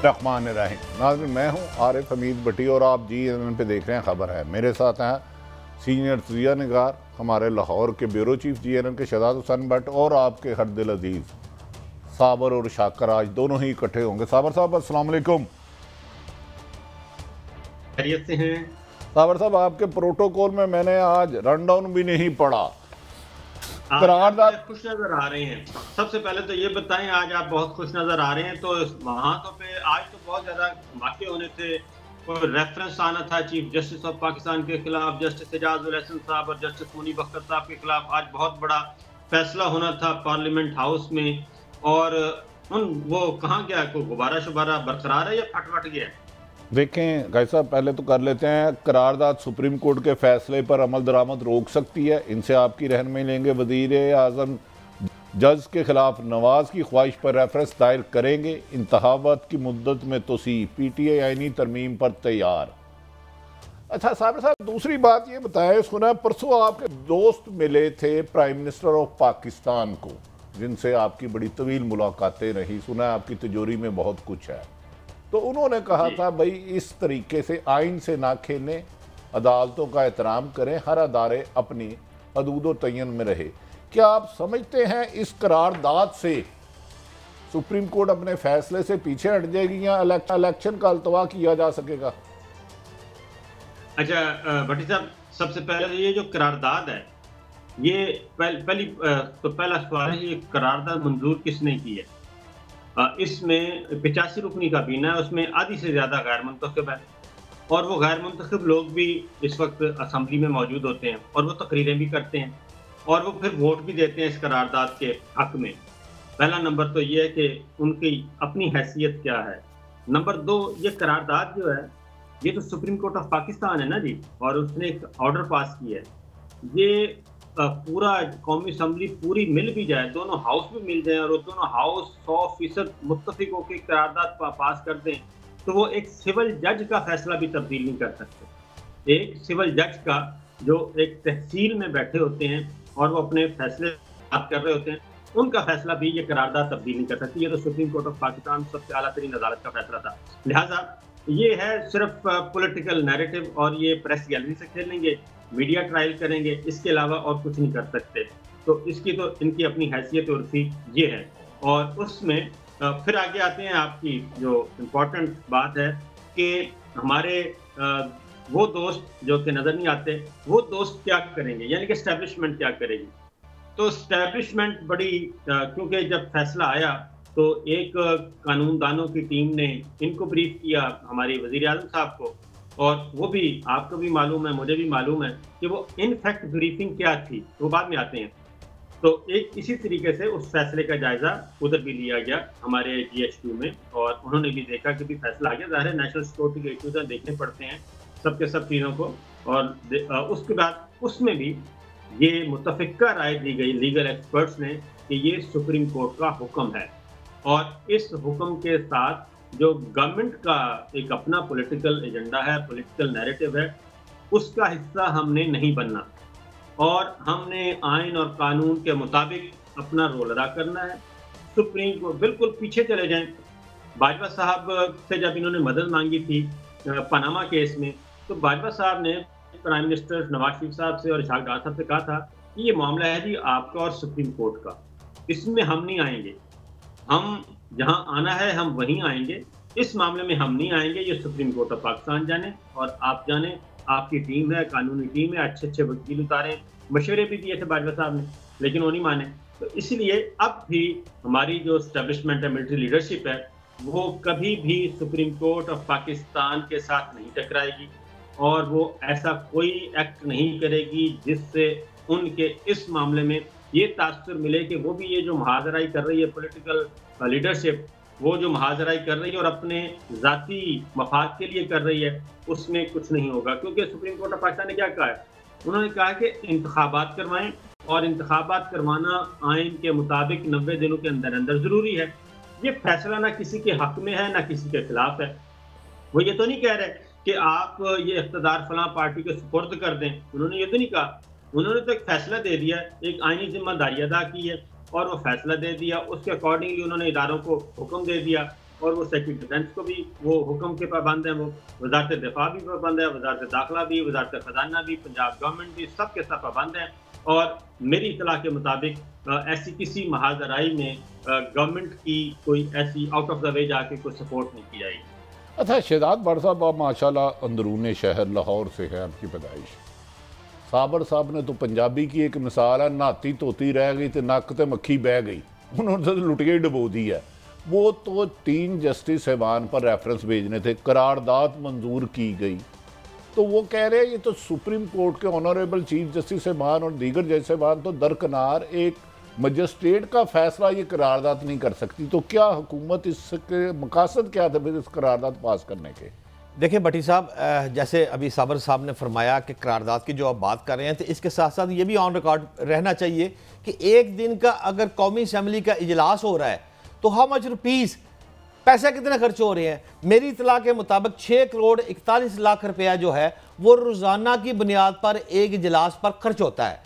रहमान रहीम। नाज़रीन, मैं हूँ आरिफ हमीद भट्टी और आप GNN पे देख रहे हैं खबर है। मेरे साथ हैं सीनियर तजिया निगार हमारे लाहौर के ब्यूरो चीफ GNN के शहजाद हुसैन भट्ट और आपके हर दिल अजीज़ साबर और शाकर। आज दोनों ही इकट्ठे होंगे। साबर साहब अस्सलाम वालेकुम। खैरियत से हैं साबर साहब, आपके प्रोटोकॉल में मैंने आज रन डाउन भी नहीं पढ़ा। करारदाद खुश नजर आ रहे हैं। सबसे पहले तो ये बताएं, आज आप बहुत खुश नजर आ रहे हैं। तो वहां तो पे आज तो बहुत ज्यादा वाक़े होने थे। कोई रेफरेंस आना था चीफ जस्टिस ऑफ पाकिस्तान के खिलाफ, जस्टिस एजाज उल हसन साहब और जस्टिस मुनीब अख्तर साहब के खिलाफ। आज बहुत बड़ा फैसला होना था पार्लियामेंट हाउस में, और वो कहाँ गया? कोई गुब्बारा शुबारा बरकरार है या फट गया? देखें गाय साहब, पहले तो कर लेते हैं करारदाद सुप्रीम कोर्ट के फैसले पर अमल दरामद रोक सकती है। इनसे आपकी रहनुमाई लेंगे। वज़ीर आज़म जज के खिलाफ नवाज की ख्वाहिश पर रेफरेंस दायर करेंगे। इंतखाबात की मुद्दत में तोसी, PTI आईनी तरमीम पर तैयार। अच्छा साहब, दूसरी बात ये बताएं, सुना परसों आपके दोस्त मिले थे प्राइम मिनिस्टर ऑफ पाकिस्तान को, जिनसे आपकी बड़ी तवील मुलाकातें रही। सुना आपकी तिजोरी में बहुत कुछ है। तो उन्होंने कहा था भाई इस तरीके से आइन से ना खेलें, अदालतों का एहतराम करें, हर अदारे अपनी हदूद तयन में रहे। क्या आप समझते हैं इस करारदाद से सुप्रीम कोर्ट अपने फैसले से पीछे हट जाएगी या इलेक्शन का अल्तवा किया जा सकेगा? अच्छा भट्टी साहब, सबसे पहले तो ये जो करारदाद है, ये पहला सवाल है, ये करारदाद मंजूर किसने की है? इसमें 85 रुकनी काबीना है, उसमें आधी से ज़्यादा गैर मुंतखब है, और वो गैर मुंतखब लोग भी इस वक्त असम्बली में मौजूद होते हैं, और वो तकरीरें भी करते हैं, और वो फिर वोट भी देते हैं इस करारदाद के हक में। पहला नंबर तो ये है कि उनकी अपनी हैसियत क्या है। नंबर 2, ये करारदाद जो है, ये तो सुप्रीम कोर्ट ऑफ पाकिस्तान है ना जी, और उसने एक ऑर्डर पास किया है। ये पूरा कौमी असम्बली पूरी मिल भी जाए, दोनों हाउस भी मिल जाए, और वो दोनों हाउस 100% मुत्तफिक होकर करारदाद पास कर दें, तो वो एक सिविल जज का फैसला भी तब्दील नहीं कर सकते। एक सिविल जज का जो एक तहसील में बैठे होते हैं और वो अपने फैसले बात कर रहे होते हैं, उनका फैसला भी ये करारदाद तब्दील नहीं कर सकती। ये तो सुप्रीम कोर्ट ऑफ पाकिस्तान सबसे आला तरीन अदालत का फैसला था। लिहाजा ये है सिर्फ पॉलिटिकल नैरेटिव, और ये प्रेस गैलरी से खेलेंगे, मीडिया ट्रायल करेंगे, इसके अलावा और कुछ नहीं कर सकते। तो इसकी तो इनकी अपनी हैसियत और फी ये है। और उसमें फिर आगे आते हैं, आपकी जो इम्पोर्टेंट बात है कि हमारे वो दोस्त जो कि नज़र नहीं आते, वो दोस्त क्या करेंगे, यानी कि एस्टेब्लिशमेंट क्या करेगी। तो एस्टेब्लिशमेंट बड़ी क्योंकि जब फैसला आया तो एक कानूनदानों की टीम ने इनको ब्रीफ किया, हमारी वज़ीर आज़म साहब को, और वो भी आपको भी मालूम है, मुझे भी मालूम है कि वो इनफैक्ट ब्रीफिंग क्या थी, वो बाद में आते हैं। तो एक इसी तरीके से उस फैसले का जायजा उधर भी लिया गया हमारे GH2 में, और उन्होंने भी देखा कि भी फैसला आ गया। ज़ाहिर है नेशनल सिक्योरिटी के इश्यूज देखने पड़ते हैं सबके सब चीज़ों को, और उसके बाद उसमें भी ये मुतफ़िक़ा राय दी गई लीगल एक्सपर्ट्स ने कि ये सुप्रीम कोर्ट का हुक्म है, और इस हुक्म के साथ जो गवर्नमेंट का एक अपना पॉलिटिकल एजेंडा है, पॉलिटिकल नैरेटिव है, उसका हिस्सा हमने नहीं बनना, और हमने आइन और कानून के मुताबिक अपना रोल अदा करना है। सुप्रीम कोर्ट बिल्कुल पीछे चले जाएं। बाजवा साहब से जब इन्होंने मदद मांगी थी पनामा केस में, तो बाजवा साहब ने प्राइम मिनिस्टर नवाज शरीफ साहब से और इशहाक डार साहब से कहा था कि ये मामला है जी आपका और सुप्रीम कोर्ट का, इसमें हम नहीं आएंगे, हम जहां आना है हम वहीं आएंगे, इस मामले में हम नहीं आएंगे। ये सुप्रीम कोर्ट ऑफ पाकिस्तान जाने और आप जाने, आपकी टीम है, कानूनी टीम है, अच्छे वकील उतारे, मशवरे भी दिए थे बाजवा साहब ने, लेकिन वो नहीं माने। तो इसलिए अब भी हमारी जो एस्टेब्लिशमेंट है, मिलिट्री लीडरशिप है, वो कभी भी सुप्रीम कोर्ट ऑफ पाकिस्तान के साथ नहीं टकराएगी, और वो ऐसा कोई एक्ट नहीं करेगी जिससे उनके इस मामले में ये तासुर मिले कि वो भी ये जो मुहाजराई कर रही है पॉलिटिकल लीडरशिप, वो जो मुहाजराई कर रही है और अपने ज़ाती मफाद के लिए कर रही है, उसमें कुछ नहीं होगा। क्योंकि सुप्रीम कोर्ट ऑफ पाकिस्तान ने क्या कहा है? उन्होंने कहा कि इंतखाबात करवाएं, और इंतखाबात करवाना आइन के मुताबिक 90 दिनों के अंदर अंदर ज़रूरी है। ये फैसला ना किसी के हक में है ना किसी के खिलाफ है। वो ये तो नहीं कह रहे कि आप ये इख्तियार फलां पार्टी के सुपुर्द कर दें, उन्होंने ये तो नहीं कहा। उन्होंने तो एक फैसला दे दिया, एक आईनी जिम्मेदारी अदा की है, और वो फैसला दे दिया, उसके अकॉर्डिंगली उन्होंने इदारों को हुक्म दे दिया और वो सेक्रेटरी डिफेंस को भी वो हुक्म के पाबंद हैं, वो वजारत दिफा भी पाबंद है, वजारत दाखिला भी, वजारत खजाना भी, पंजाब गवर्नमेंट भी, सब के सब पाबंद हैं। और मेरी इत्तला के मुताबिक ऐसी किसी महाजराई में गवर्नमेंट की कोई ऐसी आउट ऑफ द वे जाके कोई सपोर्ट नहीं की जाएगी। अच्छा शहजाद भट्ट साहब, आप माशाल्लाह अंदरून शहर लाहौर से है आपकी पैदाइश। साबर साहब ने तो पंजाबी की एक मिसाल है, नहाती धोती रह गई तो नक ते मक्खी बह गई, उन्होंने तो लुटिया डबो दी है। वो तो 3 जस्टिस साहबान पर रेफरेंस भेजने थे, करारदाद मंजूर की गई, तो वो कह रहे हैं ये तो सुप्रीम कोर्ट के ऑनरेबल चीफ जस्टिस साहबान और दीगर जज साहबान तो दरकिनार एक मजिस्ट्रेट का फैसला ये करारदाद नहीं कर सकती। तो क्या हुकूमत इसके मकासद क्या थे इस करारदाद पास करने के? देखिए भट्टी साहब, जैसे अभी साबर साहब ने फरमाया कि करारदाद की जो आप बात कर रहे हैं, तो इसके साथ साथ ये भी ऑन रिकॉर्ड रहना चाहिए कि एक दिन का अगर कौमी असम्बली का इजलास हो रहा है तो हाउ मच रुपीज़, पैसे कितने खर्च हो रहे हैं? मेरी इतला के मुताबिक 6 करोड़ 41 लाख रुपया जो है वो रोज़ाना की बुनियाद पर एक इजलास पर खर्च होता है।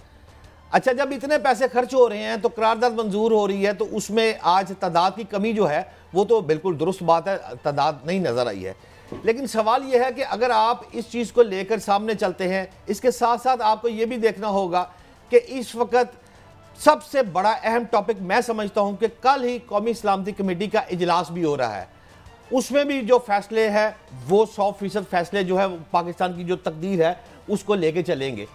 अच्छा, जब इतने पैसे खर्च हो रहे हैं तो करारदाद मंजूर हो रही है, तो उसमें आज तादाद की कमी जो है वो तो बिल्कुल दुरुस्त बात है, तादाद नहीं नज़र आई है। लेकिन सवाल यह है कि अगर आप इस चीज़ को लेकर सामने चलते हैं, इसके साथ साथ आपको ये भी देखना होगा कि इस वक्त सबसे बड़ा अहम टॉपिक मैं समझता हूं कि कल ही कौमी सलामती कमेटी का इजलास भी हो रहा है। उसमें भी जो फैसले हैं वो 100% फैसले जो है पाकिस्तान की जो तकदीर है उसको लेके चलेंगे।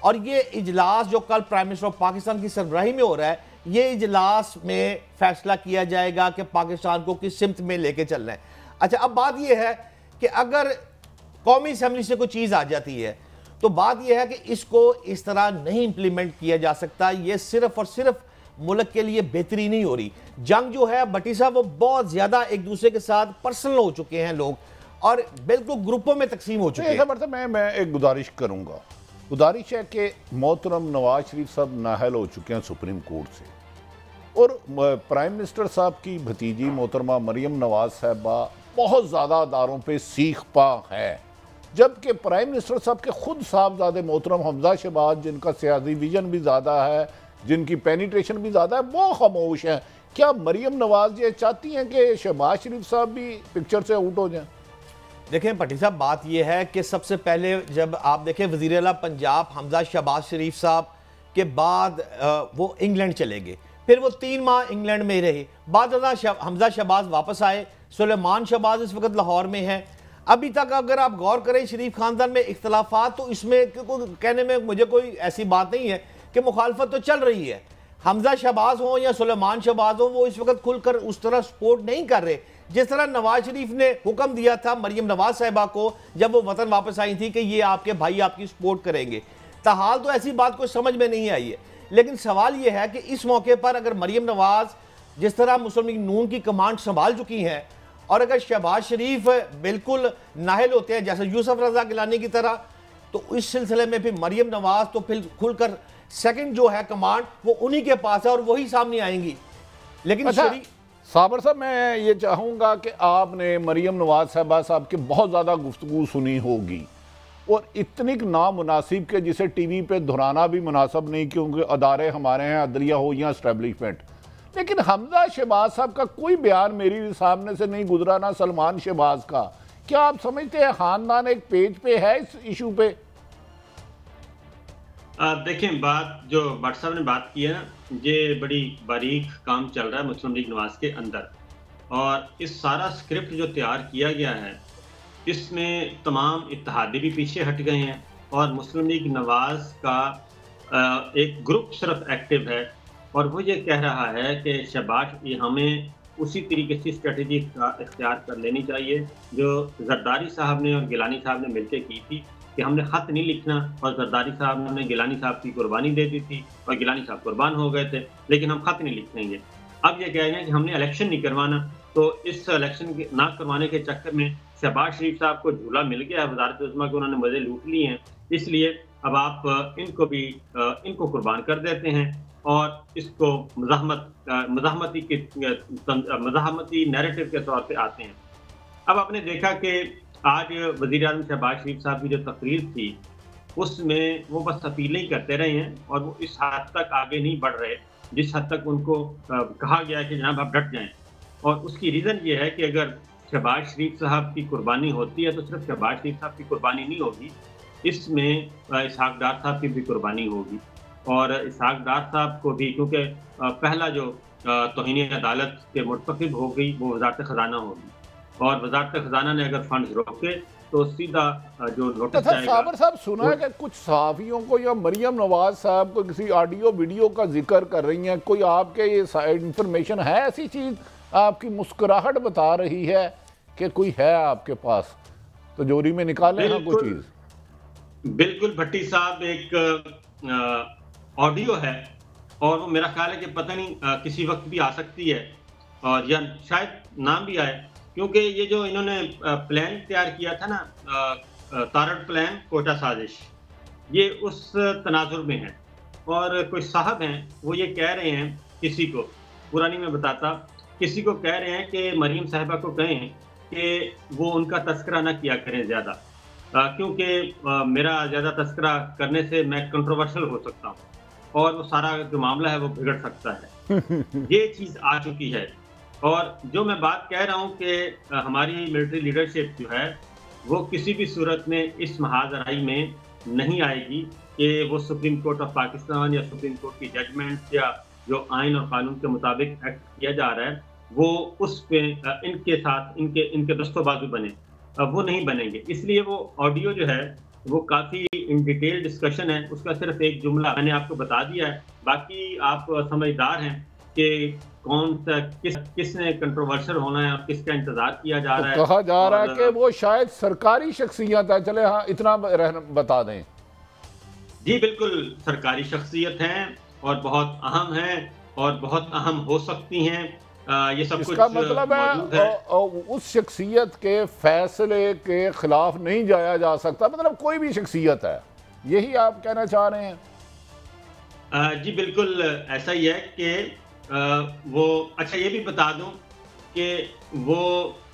और ये इजलास जो कल प्राइम मिनिस्टर ऑफ पाकिस्तान की सरबराही में हो रहा है, ये इजलास में फैसला किया जाएगा कि पाकिस्तान को किस सिमत में लेके चलना है। अच्छा, अब बात यह है कि अगर कौमी असम्बली से कोई चीज़ आ जाती है तो बात यह है कि इसको इस तरह नहीं इंप्लीमेंट किया जा सकता। ये सिर्फ और सिर्फ मुल्क के लिए बेहतरी नहीं हो रही। जंग जो है भट्टी साहब वो बहुत ज़्यादा एक दूसरे के साथ पर्सनल हो चुके हैं लोग, और बिल्कुल ग्रुपों में तकसीम हो चुके हैं। मतलब मैं एक गुजारिश करूंगा, गुजारिश है कि मोहतरम नवाज शरीफ साहब नाहल हो चुके हैं सुप्रीम कोर्ट से, और प्राइम मिनिस्टर साहब की भतीजी मोहतरमा मरियम नवाज साहबा बहुत ज़्यादा अदारों पे सीख पा है, जबकि प्राइम मिनिस्टर साहब के खुद साहबजादे मोहतरम हमजा शहबाज, जिनका सियासी विजन भी ज़्यादा है, जिनकी पेनिट्रेशन भी ज़्यादा है, वो खामोश हैं। क्या मरियम नवाज ये चाहती हैं कि शहबाज शरीफ साहब भी पिक्चर से आउट हो जाएं? देखें भट्टी साहब, बात यह है कि सबसे पहले जब आप देखें वज़ीर आला पंजाब हमजा शहबाज शरीफ साहब के बाद वो इंग्लैंड चले गए, फिर वो 3 माह इंग्लैंड में रहे, बाद हमजा शहबाज वापस आए, सुलेमान शहबाज इस वक्त लाहौर में है। अभी तक अगर आप गौर करें शरीफ खानदान में इख्तलाफात, तो इसमें कहने में मुझे कोई ऐसी बात नहीं है कि मुखालफत तो चल रही है। हमजा शहबाज हो या सुलेमान शहबाज हो, वो इस वक्त खुलकर उस तरह सपोर्ट नहीं कर रहे जिस तरह नवाज शरीफ ने हुक्म दिया था मरियम नवाज साहिबा को जब वो वतन वापस आई थी कि ये आपके भाई आपकी सपोर्ट करेंगे। ताहाल तो ऐसी बात कोई समझ में नहीं आई है। लेकिन सवाल ये है कि इस मौके पर अगर मरियम नवाज जिस तरह मुस्लिम लीग नून की कमांड संभाल चुकी हैं, और अगर शहबाज शरीफ बिल्कुल नाहिल होते हैं जैसे यूसुफ रजा गिलानी की तरह, तो इस सिलसिले में फिर मरियम नवाज तो फिर खुलकर सेकंड जो है कमांड वो उन्हीं के पास है और वही सामने आएंगी। लेकिन अच्छा, साबर साहब, मैं ये चाहूँगा कि आपने मरियम नवाज साहबा साहब की बहुत ज़्यादा गुफ्तगू सुनी होगी, और इतनी नामुनासिब के जिसे टीवी पे दोहराना भी मुनासिब नहीं, क्योंकि अदारे हमारे हैं, अदलिया हो या इस्टेब्लिशमेंट। लेकिन हमजा शहबाज साहब का कोई बयान मेरी सामने से नहीं गुजरा, ना सलमान शहबाज का। क्या आप समझते हैं खानदान एक पेज पे है इस इशू पे? देखें, बात जो भट्ट साहब ने बात की है ना, ये बड़ी बारीक काम चल रहा है मुस्लिम लीग नवाज के अंदर, और इस सारा स्क्रिप्ट जो तैयार किया गया है इसमें तमाम इत्तेहादी भी पीछे हट गए हैं, और मुस्लिम लीग नवाज का एक ग्रुप सिर्फ एक्टिव है, और वो ये कह रहा है कि शहबाज हमें उसी तरीके से स्ट्रेटजी इख्तियार कर लेनी चाहिए जो जरदारी साहब ने और गिलानी साहब ने मिलकर की थी, कि हमने ख़त नहीं लिखना, और जरदारी साहब ने गिलानी साहब की कुर्बानी दे दी थी और गिलानी साहब कुर्बान हो गए थे, लेकिन हम ख़त नहीं लिखेंगे। अब ये कह रहे हैं कि हमने इलेक्शन नहीं करवाना, तो इस इलेक्शन ना करवाने के चक्कर में शहबाज शरीफ साहब को झूला मिल गया है, वज़ारत उज़्मा के उन्होंने मज़े लूट लिए हैं, इसलिए अब आप इनको कुर्बान कर देते हैं और इसको मज़ाहमती नैरेटिव के तौर पे आते हैं। अब आपने देखा कि आज वज़ीर आज़म शहबाज शरीफ साहब की जो तकरीर थी उसमें वो बस अपीलें ही करते रहे हैं, और वो इस हद तक आगे नहीं बढ़ रहे जिस हद तक उनको कहा गया कि जनाब आप डट जाएं। और उसकी रीज़न ये है कि अगर शहबाज शरीफ साहब की कुर्बानी होती है तो सिर्फ शहबाज शरीफ साहब की कुर्बानी नहीं होगी, इसमें इसहाक डार साहब की भी कुर्बानी होगी। और इसहाक डार साहब को भी, क्योंकि पहला जो तौहीन अदालत के मुर्तकिब हो गई वो वज़ारत ख़ज़ाना होगी, और वज़ारत ख़ज़ाना ने अगर फंड रोके तो सीधा जो नोटिस जाएगा। साबर साहब, सुना है कि कुछ सहाफ़ियों को या मरियम नवाज साहब को किसी ऑडियो वीडियो का जिक्र कर रही हैं, कोई आपके ये इंफॉर्मेशन है? ऐसी चीज़ आपकी मुस्कुराहट बता रही है कि कोई है आपके पास, तो जोरी में निकाले ना कोई चीज़। बिल्कुल भट्टी साहब, एक ऑडियो है और वो मेरा ख्याल है कि पता नहीं किसी वक्त भी आ सकती है, और या शायद नाम भी आए, क्योंकि ये जो इन्होंने प्लान तैयार किया था ना, तारड़ प्लान कोटा साजिश, ये उस तनाजुर में है। और कोई साहब हैं वो ये कह रहे हैं किसी को, पुरानी में बताता, किसी को कह रहे हैं कि मरीम साहिबा को कहें कि वो उनका तस्करा ना किया करें ज़्यादा, क्योंकि मेरा ज़्यादा तस्करा करने से मैं कंट्रोवर्शियल हो सकता हूँ और वो सारा जो मामला है वो बिगड़ सकता है। ये चीज़ आ चुकी है। और जो मैं बात कह रहा हूँ कि हमारी मिलिट्री लीडरशिप जो है वो किसी भी सूरत में इस महाजराई में नहीं आएगी कि वो सुप्रीम कोर्ट ऑफ पाकिस्तान या सुप्रीम कोर्ट की जजमेंट या जो आइन और कानून के मुताबिक एक्ट किया जा रहा है वो उस पे इनके साथ इनके दस्तों बाजू बने, वो नहीं बनेंगे। इसलिए वो ऑडियो जो है वो काफ़ी इन डिटेल डिस्कशन है, उसका सिर्फ एक जुमला मैंने आपको बता दिया है। बाकी आप समझदार हैं कि कौन सा किसने कंट्रोवर्शियल होना है और किसका इंतजार किया जा रहा है। कहा जा रहा है कि वो शायद सरकारी शख्सियत है। चले हाँ, इतना बता दें। जी बिल्कुल, सरकारी शख्सियत हैं और बहुत अहम हैं और बहुत अहम हो सकती हैं। ये सब इसका कुछ मतलब है उस शख्सियत के फैसले के खिलाफ नहीं जाया जा सकता, मतलब कोई भी शख्सियत है, यही आप कहना चाह रहे हैं? जी बिल्कुल ऐसा ही है कि वो, अच्छा ये भी बता दूं कि वो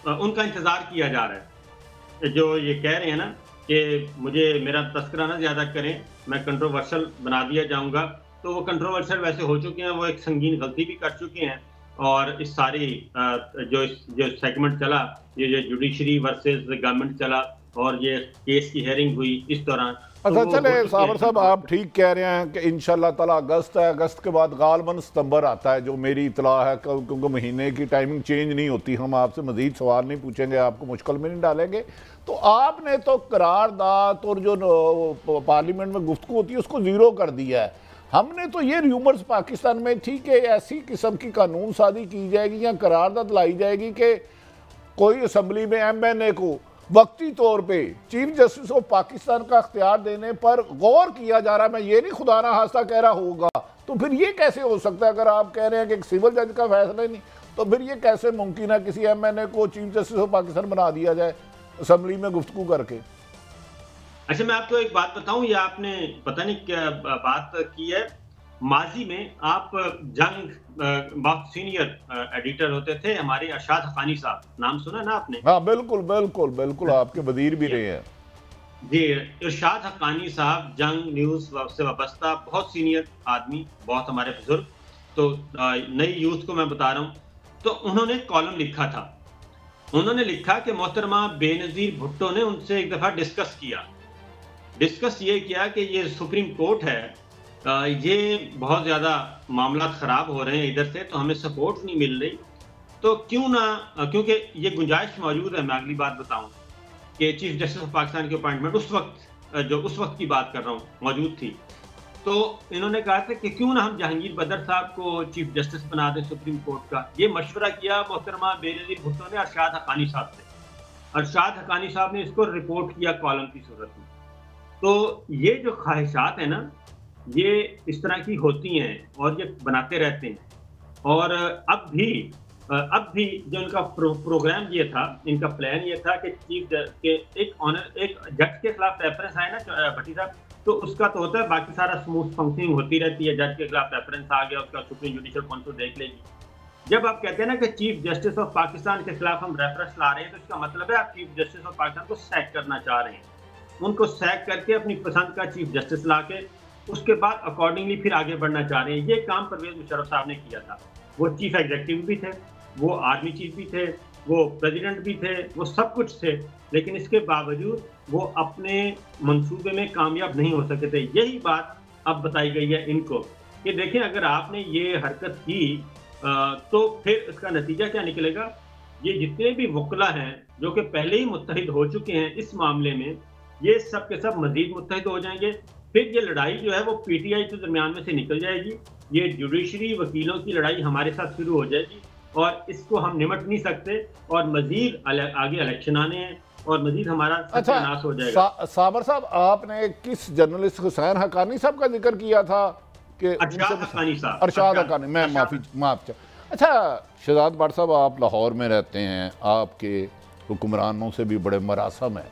उनका इंतज़ार किया जा रहा है। जो ये कह रहे हैं ना कि मुझे मेरा तस्करा ना ज़्यादा करें, मैं कंट्रोवर्शियल बना दिया जाऊंगा, तो वो कंट्रोवर्शियल वैसे हो चुके हैं, वो एक संगीन गलती भी कर चुके हैं। और इस सारी जो सेगमेंट चला, ये जो जुडिशरी वर्सेस गवर्नमेंट चला और ये केस की हेयरिंग हुई इस दौरान, अच्छा चले साबर साहब, आप ठीक कह रहे हैं कि इंशाल्लाह ताला अगस्त है, अगस्त के बाद गालबन सितंबर आता है, जो मेरी इतला है, क्योंकि महीने की टाइमिंग चेंज नहीं होती। हम आपसे मजीद सवाल नहीं पूछेंगे, आपको मुश्किल में नहीं डालेंगे। तो आपने तो करारदाद और जो पार्लियामेंट में गुफ्तगू होती है उसको ज़ीरो कर दिया है। हमने तो ये र्यूमर्स पाकिस्तान में थी कि ऐसी किस्म की कानून साजी की जाएगी या करारदाद लाई जाएगी कि कोई असम्बली में MNA को वक्ती तौर पे चीफ जस्टिस ऑफ पाकिस्तान का अख्तियार देने पर गौर किया जा रहा है। मैं ये नहीं खुदा ना खास्ता कह रहा होगा, तो फिर ये कैसे हो सकता है? अगर आप कह रहे हैं कि एक सिविल जज का फैसला ही नहीं, तो फिर ये कैसे मुमकिन है किसी MNA को चीफ जस्टिस ऑफ पाकिस्तान बना दिया जाए असम्बली में गुफ्तगू करके? अच्छा मैं आपको एक बात बताऊं, ये आपने पता नहीं क्या बात की है। माजी में आप जंग बहुत सीनियर एडिटर होते थे, हमारे अरशाद हक्कानी साहब, नाम सुना ना आपने? हाँ बिल्कुल बिल्कुल बिल्कुल, आपके वजीर भी रहे हैं। जी, अरशाद हक्कानी साहब जंग न्यूज़ से वाबस्ता बहुत सीनियर आदमी, बहुत हमारे बुजुर्ग। तो नई यूथ को मैं बता रहा हूँ, तो उन्होंने कॉलम लिखा था। उन्होंने लिखा कि मोहतरमा बेनज़ीर भुट्टो ने उनसे एक दफ़ा डिस्कस ये किया कि ये सुप्रीम कोर्ट है, ये बहुत ज़्यादा मामला ख़राब हो रहे हैं इधर से, तो हमें सपोर्ट नहीं मिल रही, तो क्यों ना, क्योंकि ये गुंजाइश मौजूद है। मैं अगली बात बताऊं कि चीफ जस्टिस ऑफ पाकिस्तान की अपॉइंटमेंट उस वक्त की बात कर रहा हूँ मौजूद थी, तो इन्होंने कहा था कि क्यों ना हम जहांगीर बदर साहब को चीफ जस्टिस बना दें सुप्रीम कोर्ट का। ये मशवरा किया मोहतरमा बेनज़ीर भुट्टो ने अरशाद हक्कानी साहब से। अरशाद हक्कानी साहब ने इसको रिपोर्ट किया कॉलम की सूरत में। तो ये जो ख्वाहिशात है ना, ये इस तरह की होती हैं और ये बनाते रहते हैं। और अब भी जो इनका प्रोग्राम ये था, इनका प्लान ये था कि चीफ के एक जज के खिलाफ रेफरेंस आए ना भट्टी साहब, तो उसका तो होता है, बाकी सारा स्मूथ फंक्शनिंग होती रहती है। जज के खिलाफ रेफरेंस आ गया, उसका सुप्रीम जुडिशल काउंसिल देख लेगी। जब आप कहते हैं ना कि चीफ जस्टिस ऑफ पाकिस्तान के खिलाफ हम रेफरेंस ला रहे हैं, तो इसका मतलब है आप चीफ जस्टिस ऑफ पाकिस्तान को सैक करना चाह रहे हैं। उनको सैक करके अपनी पसंद का चीफ जस्टिस ला के उसके बाद अकॉर्डिंगली फिर आगे बढ़ना चाह रहे हैं। ये काम परवेज मुशर्रफ साहब ने किया था। वो चीफ एग्जीक्यूटिव भी थे, वो आर्मी चीफ भी थे, वो प्रेसिडेंट भी थे, वो सब कुछ थे, लेकिन इसके बावजूद वो अपने मंसूबे में कामयाब नहीं हो सके थे। यही बात अब बताई गई है इनको कि देखें, अगर आपने ये हरकत की तो फिर इसका नतीजा क्या निकलेगा। ये जितने भी वकला हैं जो कि पहले ही मुत्तहिद हो चुके हैं इस मामले में, ये सब के सब मजीद मुत्तहिद हो जाएंगे। फिर ये लड़ाई जो है वो पीटीआई के दरमियान में से निकल जाएगी। ये जुडिशरी वकीलों की लड़ाई हमारे साथ शुरू हो जाएगी और इसको हम निमट नहीं सकते और मजीद आगे इलेक्शन आने हैं और मजीद हमारा सत्यानाश हो जाएगा। साबर साहब, आपने किस जर्नलिस्ट हुसैन हक्कानी साहब का जिक्र किया था कि अरशाद हक्कानी साहब, अरशाद हक्कानी, मैं माफ। अच्छा शहजाद भट्ट साहब, आप लाहौर में रहते हैं, आपके हुक्मरानों से भी बड़े मरासम है।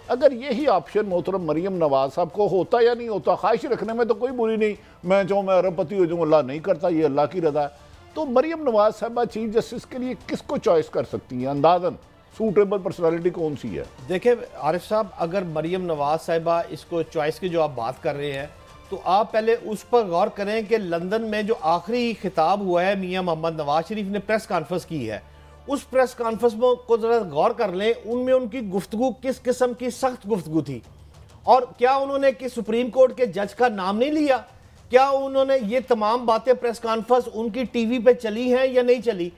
अगर यही ऑप्शन मोहतरम मरियम नवाज साहब को होता या नहीं होता, ख्वाहिश रखने में तो कोई बुरी नहीं, मैं चाहूँ मैं अरबपति हो जाऊँ, अल्लाह नहीं करता, ये अल्लाह की रजा है, तो मरियम नवाज साहबा चीफ जस्टिस के लिए किसको चॉइस कर सकती हैं? अंदाजन सूटेबल पर्सनालिटी कौन सी है? देखिए आरिफ साहब, अगर मरियम नवाज साहिबा इसको चॉइस की जो आप बात कर रहे हैं, तो आप पहले उस पर गौर करें कि लंदन में जो आखिरी खिताब हुआ है मियां मोहम्मद नवाज शरीफ ने प्रेस कॉन्फ्रेंस की है, उस प्रेस कॉन्फ्रेंस में को जरा गौर कर लें, उनमें उनकी गुफ्तगू किस किस्म की सख्त गुफ्तगू थी। और क्या उन्होंने कि सुप्रीम कोर्ट के जज का नाम नहीं लिया? क्या उन्होंने ये तमाम बातें प्रेस कॉन्फ्रेंस उनकी टीवी पे चली हैं या नहीं चली?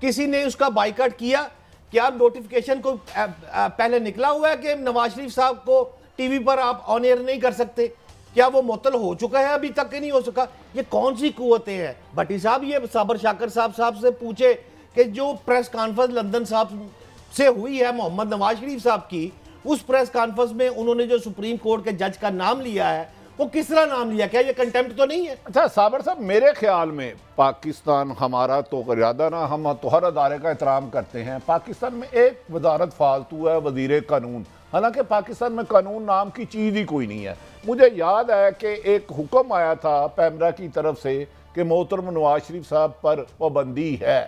किसी ने उसका बाइकाट किया? क्या नोटिफिकेशन को पहले निकला हुआ है कि नवाज शरीफ साहब को टीवी पर आप ऑन एयर नहीं कर सकते? क्या वो मुअत्तल हो चुका है? अभी तक नहीं हो सका। ये कौन सी कुव्वतें हैं? भट्टी साहब, ये साबर शाकर साहब से पूछे कि जो प्रेस कॉन्फ्रेंस लंदन साहब से हुई है मोहम्मद नवाज शरीफ साहब की, उस प्रेस कॉन्फ्रेंस में उन्होंने जो सुप्रीम कोर्ट के जज का नाम लिया है, वो किस तरह नाम लिया? क्या ये कंटेम्प्ट तो नहीं है? अच्छा साबर साहब, मेरे ख्याल में पाकिस्तान, हमारा तो इरादा ना, हम तो हर अदारे का एहतराम करते हैं, पाकिस्तान में एक वजारत फालतू है, वजीर कानून। हालांकि पाकिस्तान में कानून नाम की चीज़ ही कोई नहीं है। मुझे याद है कि एक हुक्म आया था पैमरा की तरफ से कि मोहतरम नवाज शरीफ साहब पर पाबंदी है।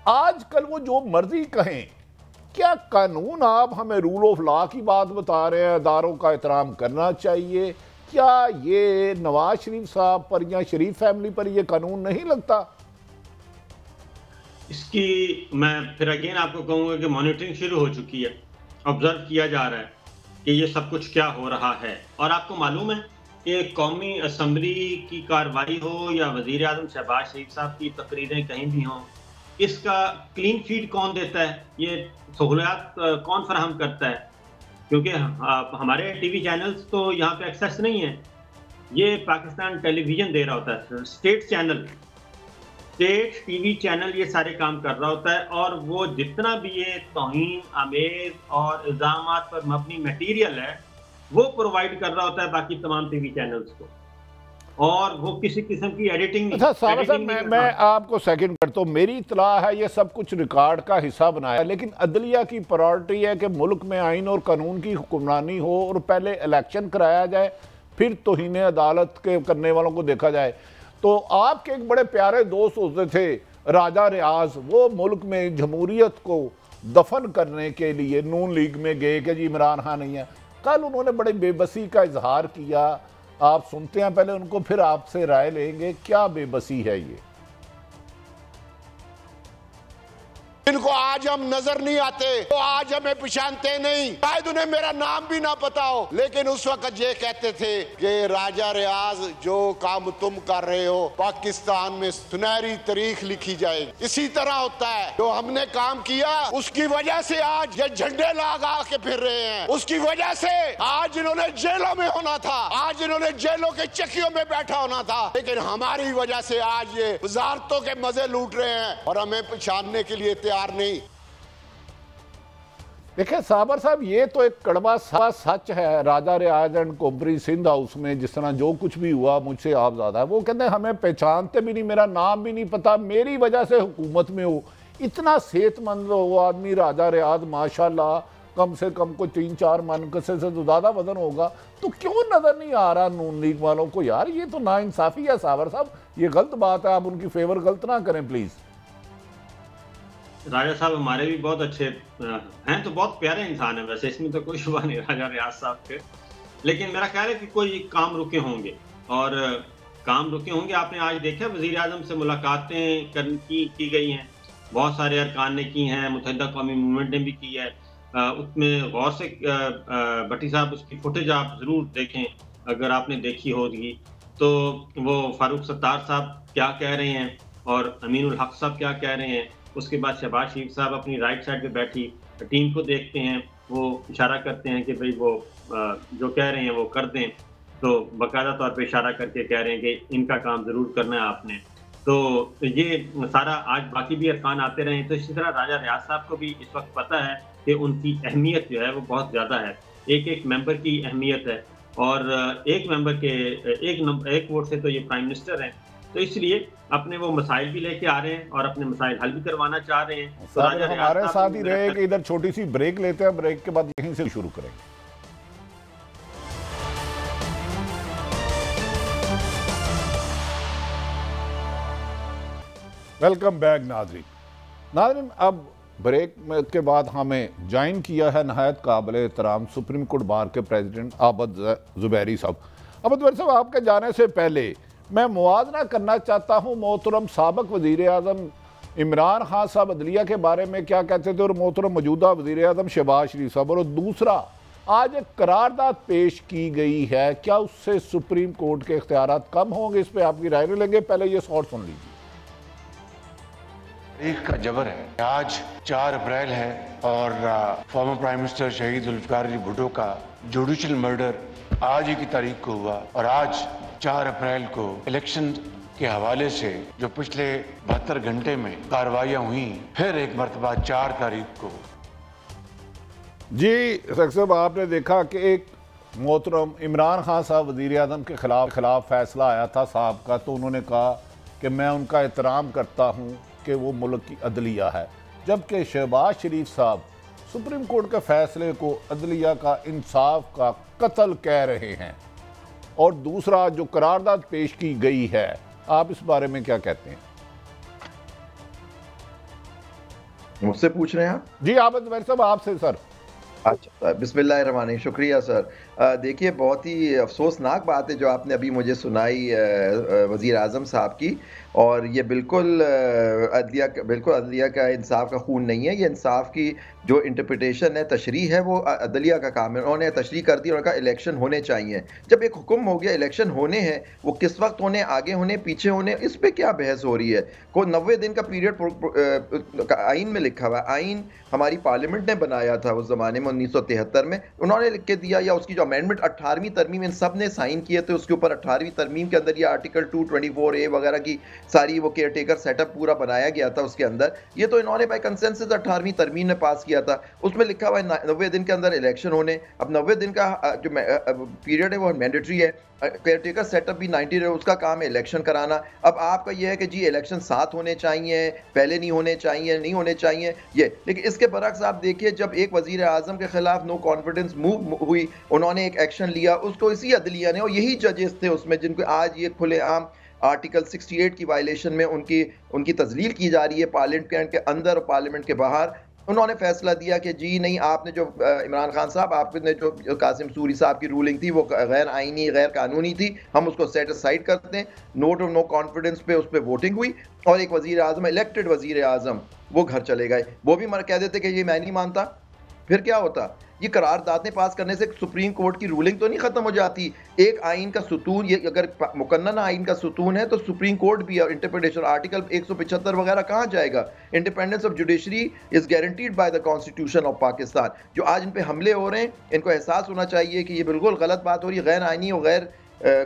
आजकल वो जो मर्जी कहें, क्या कानून, आप हमें रूल ऑफ लॉ की बात बता रहे हैं, अदारों का एहतराम करना चाहिए, क्या ये नवाज शरीफ साहब पर या शरीफ फैमिली पर ये कानून नहीं लगता? इसकी मैं फिर अगेन आपको कहूंगा कि मॉनिटरिंग शुरू हो चुकी है, ऑब्जर्व किया जा रहा है कि ये सब कुछ क्या हो रहा है। और आपको मालूम है कि कौमी असम्बली की कार्रवाई हो या वजीर आजम शहबाज शरीफ साहब की तकरीरें कहीं भी हों, इसका क्लीन फीड कौन देता है, ये सहूलियात कौन फराहम करता है? क्योंकि हमारे टीवी चैनल्स तो यहाँ पे एक्सेस नहीं है, ये पाकिस्तान टेलीविजन दे रहा होता है, state channel, state TV channel ये सारे काम कर रहा होता है। और वो जितना भी ये तौहीन आमेज और इल्जामात पर मबनी मटीरियल है वो प्रोवाइड कर रहा होता है बाकी तमाम टीवी चैनल्स को, और वो किसी किस्म की एडिटिंग नहीं। अच्छा साहब, मैं आपको सेकंड करता हूँ, मेरी इतला है ये सब कुछ रिकॉर्ड का हिस्सा बनाया, लेकिन अदलिया की प्रायोरिटी है कि मुल्क में आइन और कानून की हुक्मरानी हो और पहले इलेक्शन कराया जाए, फिर तौहीन अदालत के करने वालों को देखा जाए। तो आपके एक बड़े प्यारे दोस्त होते थे राजा रियाज, वो मुल्क में जमहूरियत को दफन करने के लिए नून लीग में गए कि जी इमरान खान नहीं है। कल उन्होंने बड़ी बेबसी का इजहार किया, आप सुनते हैं पहले उनको, फिर आपसे राय लेंगे। क्या बेबसी है ये? इनको आज हम नजर नहीं आते, तो आज हमें पहचानते नहीं, शायद उन्हें मेरा नाम भी ना पता हो, लेकिन उस वक्त ये कहते थे कि राजा रियाज जो काम तुम कर रहे हो पाकिस्तान में सुनहरी तारीख लिखी जाएगी। इसी तरह होता है, जो हमने काम किया उसकी वजह से आज ये झंडे लगा के फिर रहे हैं, उसकी वजह से आज इन्होंने जेलों में होना था, आज इन्होंने जेलों के चक्कियों में बैठा होना था, लेकिन हमारी वजह से आज ये वजारतों के मजे लूट रहे हैं और हमें पहचानने के लिए तैयार नहीं। देखिए साबर साहब, ये तो एक कड़वा सच है। राजा रियाज एंड कोबरी सिंध हाउस में जिस तरह जो कुछ भी हुआ, मुझसे आप ज्यादा है, वो कहते हैं हमें पहचानते भी नहीं, मेरा नाम भी नहीं पता, मेरी वजह से हुकूमत में हो। इतना सेहतमंद हो आदमी राजा रियाज, माशाल्लाह, कम से कम कोई 3-4 मन से तो ज्यादा वजन होगा, तो क्यों नजर नहीं आ रहा नून लीग वालों को? यार ये तो नाइंसाफी है साबर साहब, ये गलत बात है, आप उनकी फेवर गलत ना करें प्लीज। राजा साहब हमारे भी बहुत अच्छे हैं, तो बहुत प्यारे इंसान है वैसे, इसमें तो कोई शुबा नहीं राजा रियाज साहब के, लेकिन मेरा ख्याल है कि कोई काम रुके होंगे और काम रुके होंगे। आपने आज देखा वजीर आजम से मुलाकातें की गई हैं, बहुत सारे अरकान ने की हैं, मुत्तहिदा कौमी मूवमेंट ने भी की है। उसमें गौर से भट्टी साहब उसकी फुटेज आप ज़रूर देखें, अगर आपने देखी होगी तो वो फारूक सत्तार साहब क्या कह रहे हैं और अमीनुल हक साहब क्या कह रहे हैं। उसके बाद शहबाज शरीफ साहब अपनी राइट साइड पे बैठी टीम को देखते हैं, वो इशारा करते हैं कि भाई वो जो कह रहे हैं वो कर दें, तो बाकायदा तौर पे इशारा करके कह रहे हैं कि इनका काम ज़रूर करना है आपने। तो ये सारा आज बाकी भी अरकान आते रहे, तो इसी तरह राजा रियाज साहब को भी इस वक्त पता है कि उनकी अहमियत जो है वो बहुत ज़्यादा है, एक एक मेंबर की अहमियत है और एक मेंबर के एक वोट से तो ये प्राइम मिनिस्टर हैं, तो इसलिए अपने वो मसाइल भी लेके आ रहे हैं और अपने मसाइल हल भी करवाना चाह रहे हैं। तो हमारे साथ ही रहे कि इधर छोटी सी ब्रेक लेते हैं, ब्रेक के बाद यहीं से शुरू करेंगे। वेलकम बैक नाज़रीन। अब ब्रेक के बाद हमें ज्वाइन किया है नहायत काबिल एहतराम सुप्रीम कोर्ट बार के प्रेसिडेंट आबद ज़ुबैरी साहब। आबद ज़ुबैरी साहब, आपके जाने से पहले मैं मुआवजा करना चाहता हूँ मोहतरम साबिक़ वज़ीर आज़म इमरान खान साहब अदलिया के बारे में क्या कहते थे और मोहतरम मौजूदा वज़ीर आज़म शहबाज शरीफ साहब। और दूसरा, आज एक करारदाद पेश की गई है, क्या उससे सुप्रीम कोर्ट के इख्तियारात कम होंगे? इस पर आपकी राय नहीं लेंगे, पहले ये शॉर्ट सुन लीजिए। तारीख का जबर है। आज 4 अप्रैल है और फॉर्मर प्राइम मिनिस्टर शहीद जुल्फ़िकार अली भुट्टो का जुडिशल मर्डर आज ही की तारीख को हुआ और आज 4 अप्रैल को इलेक्शन के हवाले से जो पिछले 72 घंटे में कार्रवाइयाँ हुई, फिर एक मरतबा 4 तारीख को। जी साहब, आपने देखा कि एक मोहतरम इमरान खान साहब वज़ीर आज़म के खिलाफ फैसला आया था साहब का, तो उन्होंने कहा कि मैं उनका एहतराम करता हूँ कि वो मुल्क की अदलिया है, जबकि शहबाज शरीफ साहब सुप्रीम कोर्ट के फैसले को अदलिया का इंसाफ का कत्ल कह रहे हैं। और दूसरा, जो करारदाद पेश की गई है, आप इस बारे में क्या कहते हैं? मुझसे पूछ रहे हैं आप? जी आबद ज़ुबैरी साहब, आपसे सर। अच्छा, बिस्मिल्लाहिर्रहमानिर्रहीम, शुक्रिया सर। देखिए, बहुत ही अफसोसनाक बात है जो आपने अभी मुझे सुनाई वज़ीर आज़म साहब की, और ये बिल्कुल अदलिया का इंसाफ का खून नहीं है। ये इंसाफ की जो इंटरप्रिटेशन है, तशरीह है, वो अदलिया का काम है। उन्होंने तशरीह कर दी, उन्होंने कहा इलेक्शन होने चाहिए। जब एक हुक्म हो गया इलेक्शन होने हैं, वो किस वक्त होने, आगे होने, पीछे होने, इस पर क्या बहस हो रही है? कोई 90 दिन का पीरियड आइन में लिखा हुआ। आइन हमारी पार्लियामेंट ने बनाया था उस ज़माने में 1973 में, उन्होंने लिख के दिया, या उसकी जो अमेंडमेंट 18वीं तरमीम इन सब ने साइन किए थे, उसके ऊपर 18वीं तरमीम के अंदर ये आर्टिकल 224A वगैरह की सारी वो केयर टेकर सेटअप पूरा बनाया गया था उसके अंदर। ये तो इन्होंने बाय कंसेंसस 18वीं तरमीम में पास किया था, उसमें लिखा हुआ है 90 दिन के अंदर इलेक्शन होने। अब 90 दिन का जो पीरियड है वो मैंडेटरी है। केयर टेकर सेटअप भी 90 है, उसका काम है इलेक्शन कराना। अब आपका ये है कि जी इलेक्शन साथ होने चाहिए, पहले नहीं होने चाहिए, नहीं होने चाहिए ये। लेकिन इसके बरक्स आप देखिए, जब एक वजीर आजम के खिलाफ नो कॉन्फिडेंस मूव हुई, उन्होंने एक एक्शन लिया, उसको इसी अदलिया ने, और यही जजेस थे उसमें जिनको आज ये खुलेआम आर्टिकल 68 की वायलेशन में उनकी तजलील की जा रही है पार्लियामेंट के अंदर और पार्लियामेंट के बाहर। उन्होंने फैसला दिया कि जी नहीं, आपने जो इमरान खान साहब, आपने जो कासिम सूरी साहब की रूलिंग थी वो गैर आइनी, गैर कानूनी थी, हम उसको सेट असाइड करते हैं। नोट ऑफ नो कॉन्फिडेंस पे उस पर वोटिंग हुई और एक वजीर आजम, इलेक्टेड वजीर आजम, वो घर चले गए। वो भी कह देते कि ये मैं नहीं मानता, फिर क्या होता? ये करारदादें पास करने से सुप्रीम कोर्ट की रूलिंग तो नहीं खत्म हो जाती। एक आइन का सुतून, ये अगर मुकन्ना आइन का सुतून है तो सुप्रीम कोर्ट भी है। इंटरप्रिटेशन आर्टिकल 175 वगैरह कहाँ जाएगा? Independence of judiciary is guaranteed by the constitution of Pakistan. जो आज इन पे हमले हो रहे हैं, इनको एहसास होना चाहिए कि ये बिल्कुल गलत बात हो रही है, गैर आइनी और गैर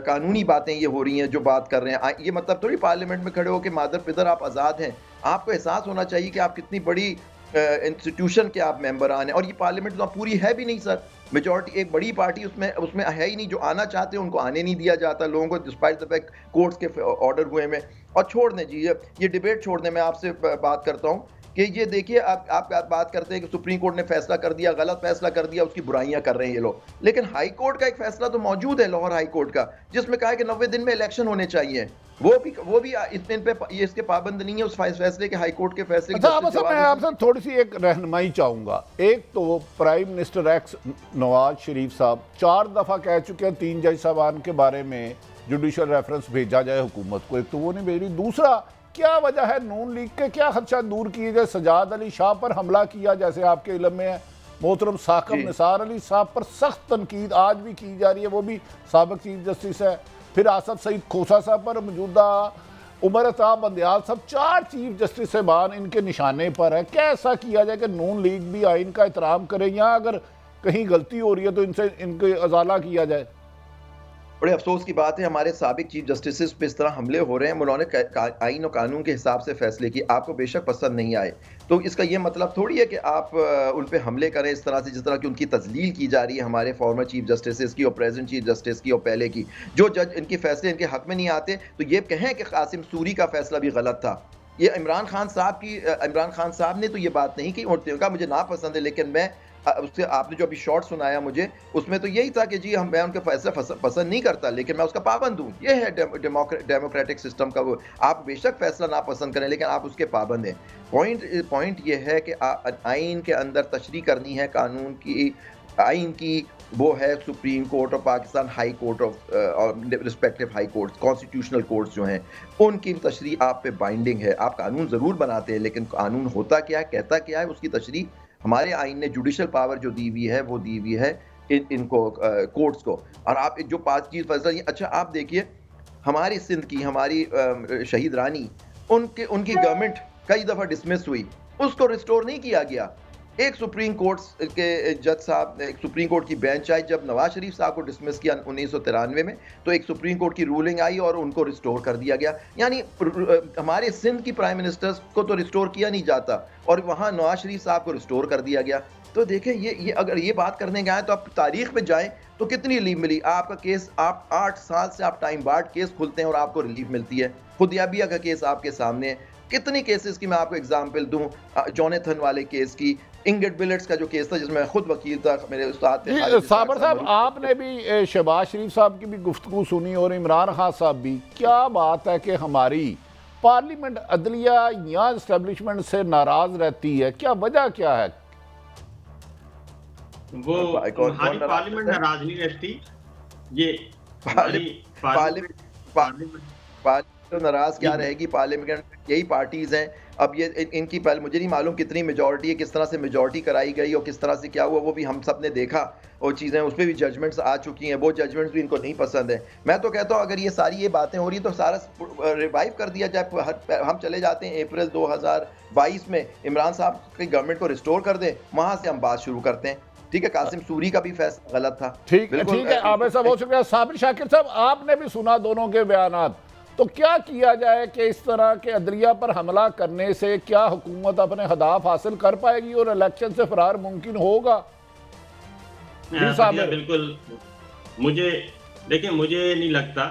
कानूनी बातें ये हो रही हैं जो बात कर रहे हैं। ये मतलब थोड़ी पार्लियामेंट में खड़े हो कि मादर पिदर आप आज़ाद हैं। आपको एहसास होना चाहिए कि आप कितनी बड़ी इंस्टीट्यूशन के आप मेंबरान हैं, और ये पार्लियामेंट तो पूरी है भी नहीं सर। मेजॉरिटी, एक बड़ी पार्टी उसमें है ही नहीं। जो आना चाहते हैं उनको आने नहीं दिया जाता लोगों को, डिस्पाइट द फैक्ट कोर्ट्स के ऑर्डर हुए में। और छोड़ने जी, ये डिबेट छोड़ने में आपसे बात करता हूँ कि ये देखिए, आप बात करते हैं कि सुप्रीम कोर्ट ने फैसला कर दिया, गलत फैसला कर दिया, उसकी बुराइयां कर रहे हैं ये लोग। लेकिन हाई कोर्ट का एक फैसला तो मौजूद है, लाहौर हाई कोर्ट का, जिसमें कहा है कि 90 दिन में इलेक्शन होने चाहिए। वो भी इसके पाबंद नहीं है, उस फैसले के, हाई कोर्ट के फैसले की। मैं आपसे थोड़ी सी एक रहनुमाई चाहूंगा। एक तो prime minister x Nawaz Sharif साहब 4 दफा कह चुके हैं 3 जज साहबान के बारे में जुडिशल रेफरेंस भेजा जाए हुकूमत को। एक तो वो नहीं भेज रही, दूसरा क्या वजह है नून लीग के क्या खदशा दूर किए जाए? सजाद अली शाह पर हमला किया जैसे आपके इल्म में है, मोहतरम साकिब निसार अली साहब पर सख्त तनकीद आज भी की जा रही है, वो भी साबिक चीफ जस्टिस है। फिर आसफ सईद खोसा साहब पर मौजूदा उमर अताब बंदयाल साहब, 4 चीफ जस्टिस साहबान इनके निशाने पर है। क्या ऐसा किया जाए कि नून लीग भी आइन का एहतराम करे, या अगर कहीं गलती हो रही है तो इनसे इनके अजाला किया जाए? बड़े अफसोस की बात है, हमारे साबिक चीफ जस्टिस पे इस तरह हमले हो रहे हैं। उन्होंने आइन और कानून के हिसाब से फैसले किए, आपको बेशक पसंद नहीं आए तो इसका ये मतलब थोड़ी है कि आप उन पे हमले करें इस तरह से, जिस तरह की उनकी तजलील की जा रही है हमारे फॉर्मर चीफ जस्टिस की और प्रेजेंट चीफ जस्टिस की और पहले की। जो जज इनके फैसले इनके हक में नहीं आते तो ये कहें कि कासिम सूरी का फैसला भी गलत था। ये इमरान खान साहब ने तो ये बात नहीं की, उनका मुझे नापसंद है, लेकिन मैं उससे आपने जो अभी शॉर्ट सुनाया मुझे उसमें तो यही था कि जी मैं उनके फैसले पसंद नहीं करता लेकिन मैं उसका पाबंद हूँ। ये है डेमोक्रेटिक सिस्टम का वो, आप बेशक फैसला ना पसंद करें लेकिन आप उसके पाबंद हैं। पॉइंट ये है कि आइन के अंदर तशरीह करनी है कानून की, आइन की, वो है सुप्रीम कोर्ट और पाकिस्तान हाई कोर्ट और respective high courts, constitutional courts जो हैं उनकी तशरीह आप पे बाइंडिंग है। आप कानून ज़रूर बनाते हैं लेकिन कानून होता क्या है, कहता क्या है, उसकी तशरीह हमारे आइन ने जुडिशल पावर जो दी हुई है वो दी हुई है इनको कोर्ट्स को। और आप जो 5 चीज़ फैसला, अच्छा आप देखिए हमारी सिंध की हमारी शहीद रानी, उनकी गवर्नमेंट कई दफ़ा डिसमिस हुई, उसको रिस्टोर नहीं किया गया। एक सुप्रीम कोर्ट के जज साहब, एक सुप्रीम कोर्ट की बेंच आई जब नवाज शरीफ साहब को डिसमिस किया 1993 में, तो एक सुप्रीम कोर्ट की रूलिंग आई और उनको रिस्टोर कर दिया गया। यानी हमारे सिंध की प्राइम मिनिस्टर्स को तो रिस्टोर किया नहीं जाता और वहाँ नवाज शरीफ साहब को रिस्टोर कर दिया गया। तो देखें ये अगर ये बात करने गए तो आप तारीख पे जाएं तो कितनी रिलीफ मिली आपका केस, आप 8 साल से आप टाइम बाद केस खुलते हैं और आपको रिलीफ मिलती है। खुदियाबिया का केस आपके सामने है, कितनी केसेस की मैं आपको एग्जांपल दूं, जोनेथन वाले केस की, इंगेट बिलेट्स का जो केस था जिसमें खुद वकील था मेरे उस्ताद थे साबर साहब, आपने भी शहबाज शरीफ साहब की भी गुफ्तगू सुनी और इमरान खान साहब भी। क्या बात है कि हमारी पार्लियामेंट अदलिया या इस्टेब्लिशमेंट से नाराज रहती है, क्या वजह क्या है? वो हमारी पार्लियामेंट नाराज नहीं रहती, ये पार्लियामेंट तो नाराज क्या रहेगी, पार्लियामेंट यही पार्टीज हैं। अब ये इनकी पहले मुझे नहीं मालूम कितनी मेजॉरिटी है, किस तरह से मेजॉरिटी कराई गई और किस तरह से क्या हुआ, वो भी हम सब ने देखा और चीज़ें उस पर भी जजमेंट्स आ चुकी हैं, वो जजमेंट्स भी इनको नहीं पसंद है। मैं तो कहता हूँ अगर ये सारी ये बातें हो रही तो सारा रिवाइव कर दिया जाए, हम चले जाते हैं अप्रैल 2022 में, इमरान साहब की गवर्नमेंट को रिस्टोर कर दें, वहाँ से हम बात शुरू करते हैं। ठीक है, कासिम सूरी का भी फैसला गलत था। ठीक है आबिद साहब, बहुत शुक्रिया। साबिर शाकिर साहब, आपने भी सुना दोनों के बयानात, तो क्या किया जाए कि इस तरह के अदलिया पर हमला करने से क्या हुकूमत अपने हदाफ हासिल कर पाएगी और इलेक्शन से फरार मुमकिन होगा? बिल्कुल, मुझे नहीं लगता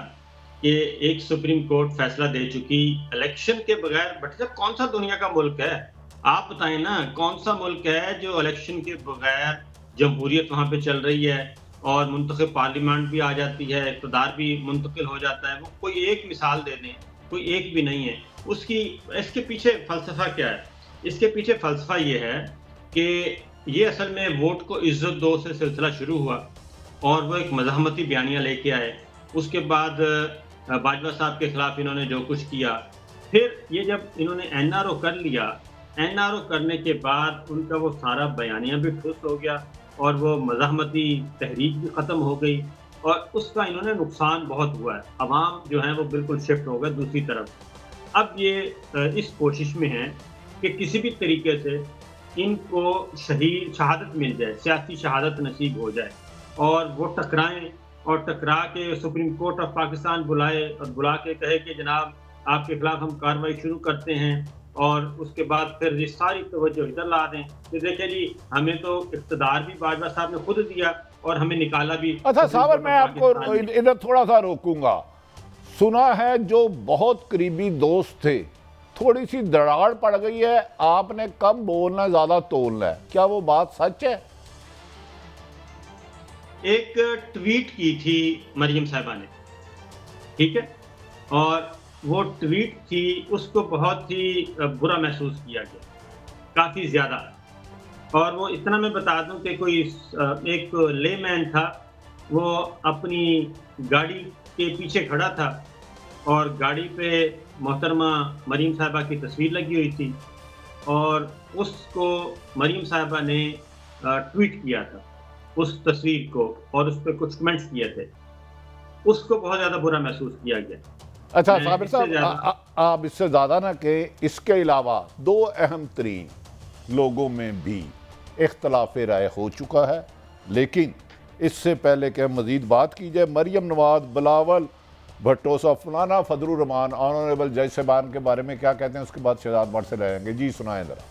कि एक सुप्रीम कोर्ट फैसला दे चुकी इलेक्शन के बगैर, बट जब कौन सा दुनिया का मुल्क है, आप बताएं ना, कौन सा मुल्क है जो इलेक्शन के बगैर जमहूरियत वहाँ पे चल रही है और मुंतखब पार्लियामेंट भी आ जाती है, इक़्तिदार भी मुंतकिल हो जाता है। वो कोई एक मिसाल दे दें, कोई एक भी नहीं है उसकी। इसके पीछे फ़लसफ़ा क्या है? इसके पीछे फ़लसफ़ा ये है कि ये असल में वोट को इज़्ज़त दो से सिलसिला शुरू हुआ और वो एक मज़ाहमती बयानिया लेके आए। उसके बाद बाजवा साहब के ख़िलाफ़ इन्होंने जो कुछ किया, फिर ये जब इन्होंने NRO कर लिया, NRO करने के बाद उनका वो सारा बयानिया भी ठुस हो गया और वो मज़ाहमती तहरीक भी ख़त्म हो गई और उसका इन्होंने नुकसान बहुत हुआ है। अवाम जो है वो बिल्कुल शिफ्ट हो गए दूसरी तरफ। अब ये इस कोशिश में है कि किसी भी तरीके से इनको शहादत मिल जाए, सियासी शहादत नसीब हो जाए और वो टकराएं और टकरा के सुप्रीम कोर्ट ऑफ पाकिस्तान बुलाए और बुला के कहे कि जनाब आपके खिलाफ हम कार्रवाई शुरू करते हैं और उसके बाद फिर ये सारी तवज्जो इधर ला दें कि देखिए जी हमें तो इक़्तिदार भी बाजवा साहब ने खुद दिया और हमें निकाला भी। अच्छा साबर, मैं आपको इधर थोड़ा सा रोकूंगा। सुना है जो बहुत करीबी दोस्त थे, थोड़ी सी दरार पड़ गई है, आपने कम बोलना ज़्यादा तोलना है, क्या वो बात सच है? एक ट्वीट की थी मरियम साहिबा ने, ठीक है, और वो ट्वीट थी, उसको बहुत ही बुरा महसूस किया गया, काफ़ी ज़्यादा। और वो इतना मैं बता दूं कि कोई एक लेमैन था, वो अपनी गाड़ी के पीछे खड़ा था और गाड़ी पे मोहतरमा मरीम साहिबा की तस्वीर लगी हुई थी और उसको मरीम साहिबा ने ट्वीट किया था उस तस्वीर को और उस पर कुछ कमेंट्स किए थे। उसको बहुत ज़्यादा बुरा महसूस किया गया। अच्छा साबिर साहब, आप इससे ज़्यादा ना कि इसके अलावा दो अहम तरीन लोगों में भी इख्तलाफ राय हो चुका है, लेकिन इससे पहले कि मज़ीद बात की जाए, मरियम नवाज, बिलावल भट्टो, सफनाना फजलुर रहमान, ऑनरेबल जज साहबान के बारे में क्या कहते हैं, उसके बाद शहजाद भट्ट से रहेंगे। जी सुनाएं ज़रा।